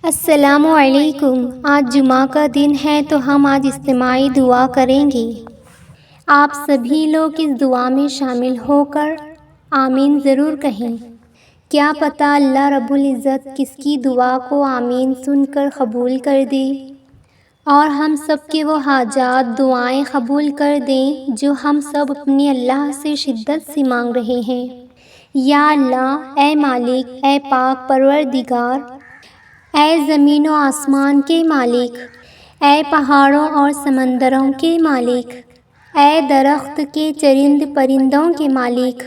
السلام علیکم۔ آج جمعہ کا دن ہے تو ہم آج اجتماعی دعا کریں گے۔ آپ سبھی لوگ اس دعا میں شامل ہو کر آمین ضرور کہیں۔ کیا پتہ اللہ رب العزت کس کی دعا کو آمین سن کر قبول کر دے اور ہم سب کے وہ حاجات دعائیں قبول کر دیں جو ہم سب اپنے اللہ سے شدت سے مانگ رہے ہیں۔ یا اللہ، اے مالک، اے پاک پروردگار، اے زمین و آسمان کے مالک، اے پہاڑوں اور سمندروں کے مالک، اے درخت کے چرند پرندوں کے مالک،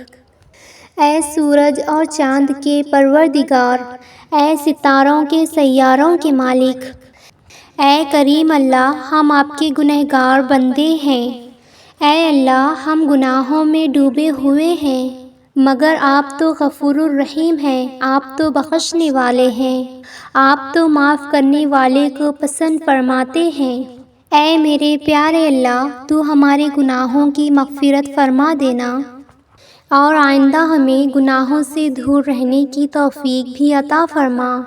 اے سورج اور چاند کے پروردگار، اے ستاروں کے سیاروں کے مالک، اے کریم اللہ، ہم آپ کے گنہگار بندے ہیں۔ اے اللہ، ہم گناہوں میں ڈوبے ہوئے ہیں، مگر آپ تو غفور الرحیم ہیں، آپ تو بخشنے والے ہیں، آپ تو معاف کرنے والے کو پسند فرماتے ہیں۔ اے میرے پیارے اللہ، تو ہمارے گناہوں کی مغفرت فرما دینا اور آئندہ ہمیں گناہوں سے دور رہنے کی توفیق بھی عطا فرما۔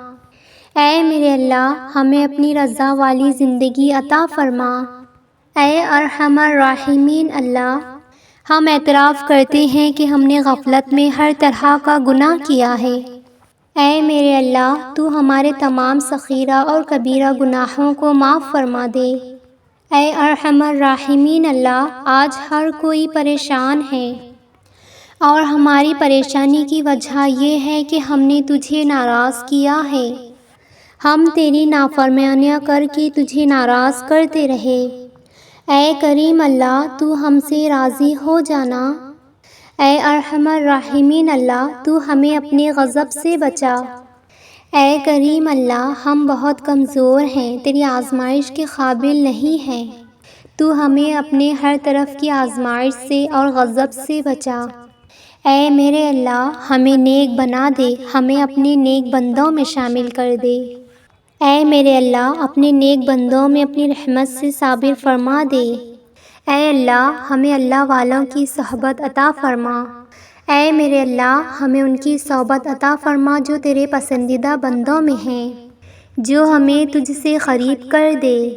اے میرے اللہ، ہمیں اپنی رضا والی زندگی عطا فرما۔ اے ارحم الراحمین اللہ، ہم اعتراف کرتے ہیں کہ ہم نے غفلت میں ہر طرح کا گناہ کیا ہے۔ اے میرے اللہ، تو ہمارے تمام صغیرہ اور کبیرہ گناہوں کو معاف فرما دے۔ اے ارحم الراحمین اللہ، آج ہر کوئی پریشان ہے اور ہماری پریشانی کی وجہ یہ ہے کہ ہم نے تجھے ناراض کیا ہے۔ ہم تیری نافرمانیاں کر کے تجھے ناراض کرتے رہے۔ اے کریم اللہ، تو ہم سے راضی ہو جانا۔ اے ارحم الراحمین اللہ، تو ہمیں اپنے غضب سے بچا۔ اے کریم اللہ، ہم بہت کمزور ہیں، تیری آزمائش کے قابل نہیں ہیں، تو ہمیں اپنے ہر طرف کی آزمائش سے اور غضب سے بچا۔ اے میرے اللہ، ہمیں نیک بنا دے، ہمیں اپنے نیک بندوں میں شامل کر دے۔ اے میرے اللہ، اپنے نیک بندوں میں اپنی رحمت سے صابر فرما دے۔ اے اللہ، ہمیں اللہ والوں کی صحبت عطا فرما۔ اے میرے اللہ، ہمیں ان کی صحبت عطا فرما جو تیرے پسندیدہ بندوں میں ہیں، جو ہمیں تجھ سے قریب کر دے۔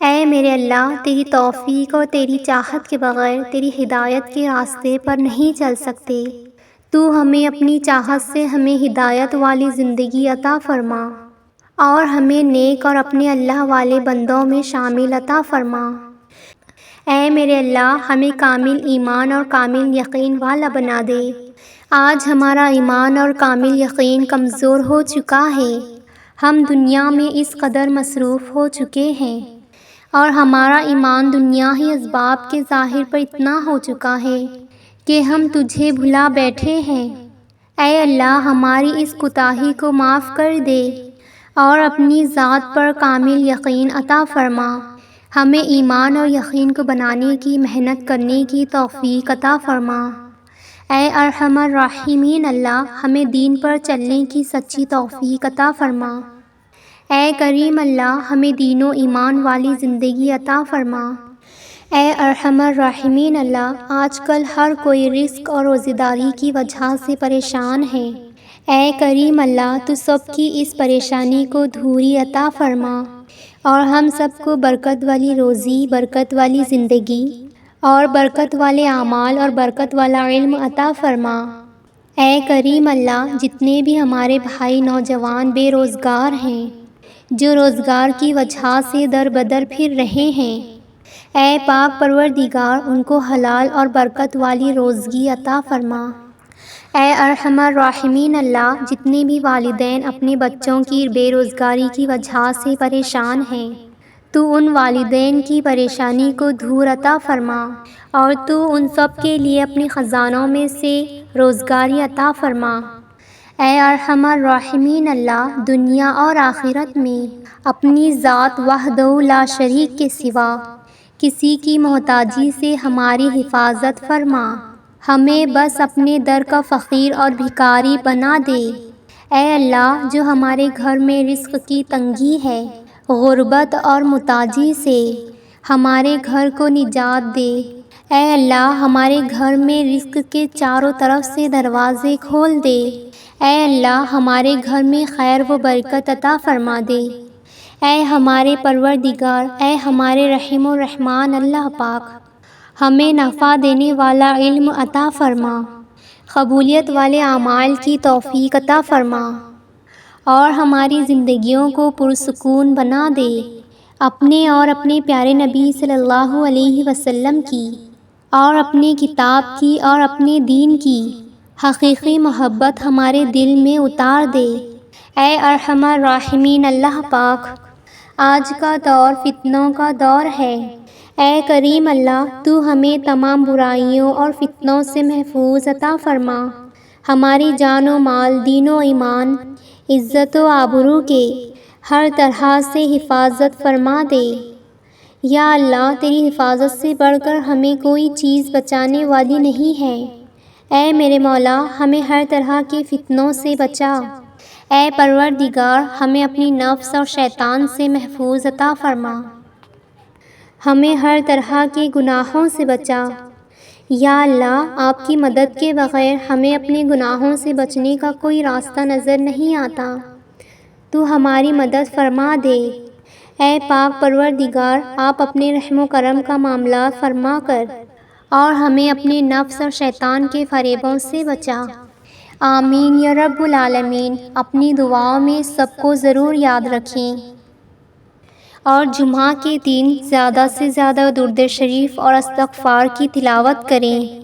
اے میرے اللہ، تیری توفیق اور تیری چاہت کے بغیر تیری ہدایت کے راستے پر نہیں چل سکتے۔ تو ہمیں اپنی چاہت سے ہمیں ہدایت والی زندگی عطا فرما اور ہمیں نیک اور اپنے اللہ والے بندوں میں شامل عطا فرما۔ اے میرے اللہ، ہمیں کامل ایمان اور کامل یقین والا بنا دے۔ آج ہمارا ایمان اور کامل یقین کمزور ہو چکا ہے، ہم دنیا میں اس قدر مصروف ہو چکے ہیں اور ہمارا ایمان دنیاوی اسباب کے ظاہر پر اتنا ہو چکا ہے کہ ہم تجھے بھلا بیٹھے ہیں۔ اے اللہ، ہماری اس کوتاہی کو معاف کر دے اور اپنی ذات پر کامل یقین عطا فرما۔ ہمیں ایمان اور یقین کو بنانے کی محنت کرنے کی توفیق عطا فرما۔ اے ارحم الراحمین اللہ، ہمیں دین پر چلنے کی سچی توفیق عطا فرما۔ اے کریم اللہ، ہمیں دین و ایمان والی زندگی عطا فرما۔ اے ارحم الراحمین اللہ، آج کل ہر کوئی رزق اور روزگاری کی وجہ سے پریشان ہے۔ اے کریم اللہ، تو سب کی اس پریشانی کو دوری عطا فرما اور ہم سب کو برکت والی روزی، برکت والی زندگی اور برکت والے اعمال اور برکت والا علم عطا فرما۔ اے کریم اللہ، جتنے بھی ہمارے بھائی نوجوان بے روزگار ہیں، جو روزگار کی وجہ سے در بدر پھر رہے ہیں، اے پاک پروردگار، ان کو حلال اور برکت والی روزگی عطا فرما۔ اے ارحم الراحمین اللہ، جتنے بھی والدین اپنے بچوں کی بے روزگاری کی وجہ سے پریشان ہیں، تو ان والدین کی پریشانی کو دور عطا فرما اور تو ان سب کے لیے اپنے خزانوں میں سے روزگاری عطا فرما۔ اے ارحم الراحمین اللہ، دنیا اور آخرت میں اپنی ذات وحدہ لا شریک کے سوا کسی کی محتاجی سے ہماری حفاظت فرما۔ ہمیں بس اپنے در کا فقیر اور بھکاری بنا دے۔ اے اللہ، جو ہمارے گھر میں رزق کی تنگی ہے، غربت اور محتاجی سے ہمارے گھر کو نجات دے۔ اے اللہ، ہمارے گھر میں رزق کے چاروں طرف سے دروازے کھول دے۔ اے اللہ ہمارے گھر میں خیر و برکت عطا فرما دے۔ اے ہمارے پروردگار، اے ہمارے رحیم و رحمان اللہ پاک، ہمیں نفع دینے والا علم عطا فرما، قبولیت والے اعمال کی توفیق عطا فرما، اور ہماری زندگیوں کو پرسکون بنا دے۔ اپنے اور اپنے پیارے نبی صلی اللہ علیہ وسلم کی اور اپنے کتاب کی اور اپنے دین کی حقیقی محبت ہمارے دل میں اتار دے۔ اے ارحم الراحمین اللہ پاک، آج کا دور فتنوں کا دور ہے۔ اے کریم اللہ، تو ہمیں تمام برائیوں اور فتنوں سے محفوظ عطا فرما، ہماری جان و مال، دین و ایمان، عزت و آبرو کے ہر طرح سے حفاظت فرما دے۔ یا اللہ، تیری حفاظت سے بڑھ کر ہمیں کوئی چیز بچانے والی نہیں ہے۔ اے میرے مولا، ہمیں ہر طرح کے فتنوں سے بچا۔ اے پروردگار، ہمیں اپنی نفس اور شیطان سے محفوظ عطا فرما، ہمیں ہر طرح کے گناہوں سے بچا۔ یا اللہ، آپ کی مدد کے بغیر ہمیں اپنے گناہوں سے بچنے کا کوئی راستہ نظر نہیں آتا، تو ہماری مدد فرما دے۔ اے پاک پروردگار، آپ اپنے رحم و کرم کا معاملات فرما کر اور ہمیں اپنے نفس اور شیطان کے فریبوں سے بچا۔ آمین یا رب العالمین۔ اپنی دعاؤں میں سب کو ضرور یاد رکھیں، اور جمعہ کے دن زیادہ سے زیادہ درود شریف اور استغفار کی تلاوت کریں۔